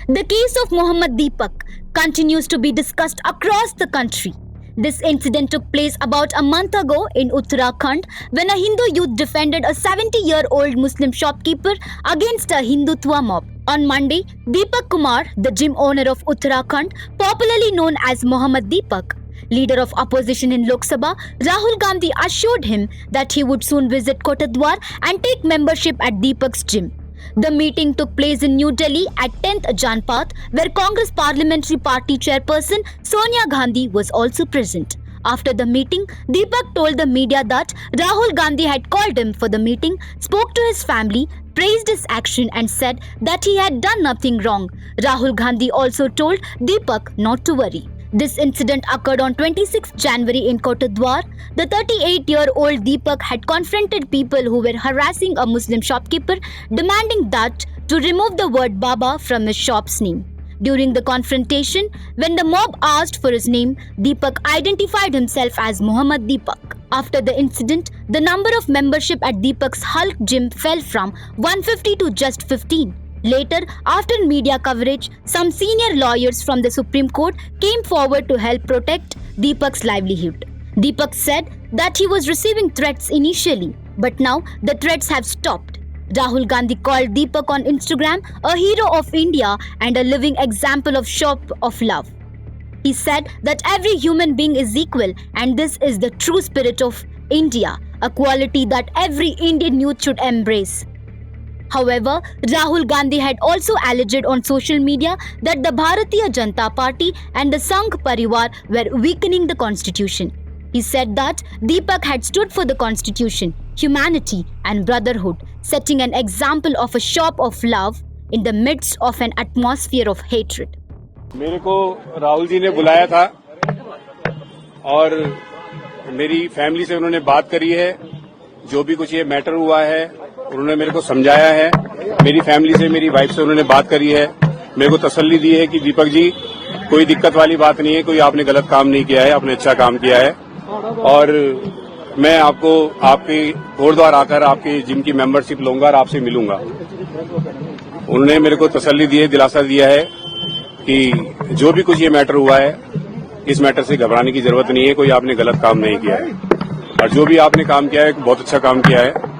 The case of Mohammed Deepak continues to be discussed across the country. This incident took place about a month ago in Uttarakhand when a Hindu youth defended a 70-year-old Muslim shopkeeper against a Hindutva mob. On Monday, Deepak Kumar, the gym owner of Uttarakhand, popularly known as Mohammed Deepak, leader of opposition in Lok Sabha, Rahul Gandhi assured him that he would soon visit Kotdwar and take membership at Deepak's gym. The meeting took place in New Delhi at 10th Janpath, where Congress Parliamentary Party chairperson Sonia Gandhi was also present. After the meeting, Deepak told the media that Rahul Gandhi had called him for the meeting, spoke to his family, praised his action and said that he had done nothing wrong. Rahul Gandhi also told Deepak not to worry. This incident occurred on 26 January in Kotdwar. The 38-year-old Deepak had confronted people who were harassing a Muslim shopkeeper, demanding that to remove the word Baba from his shop's name. During the confrontation, when the mob asked for his name, Deepak identified himself as Mohammed Deepak. After the incident, the number of membership at Deepak's Hulk gym fell from 150 to just 15. Later, after media coverage, some senior lawyers from the Supreme Court came forward to help protect Deepak's livelihood. Deepak said that he was receiving threats initially, but now the threats have stopped. Rahul Gandhi called Deepak on Instagram a hero of India and a living example of shop of love. He said that every human being is equal and this is the true spirit of India, a quality that every Indian youth should embrace. However, Rahul Gandhi had also alleged on social media that the Bharatiya Janata Party and the Sangh Parivar were weakening the constitution. He said that Deepak had stood for the constitution, humanity and brotherhood, setting an example of a shop of love in the midst of an atmosphere of hatred. मेरे को राहुल जी ने बुलाया था और मेरी family से उन्होंने बात करी है। जो भी कुछ ये मैटर हुआ है उन्होंने मेरे को समझाया है। मेरी फैमिली से, मेरी वाइफ से उन्होंने बात करी है, मेरे को तसल्ली दी है कि दीपक जी कोई दिक्कत वाली बात नहीं है, कोई आपने गलत काम नहीं किया है, आपने अच्छा काम किया है और मैं आपको आपके कोटद्वार आकर आपके जिम की मेंबरशिप लूंगा और आपसे मिलूंगा। उन्होंने मेरे को तसल्ली दी है, दिलासा दिया है कि जो भी कुछ ये मैटर हुआ है इस मैटर से घबराने की जरूरत नहीं है, कोई आपने गलत काम नहीं किया है और जो भी आपने काम किया है बहुत अच्छा काम किया है।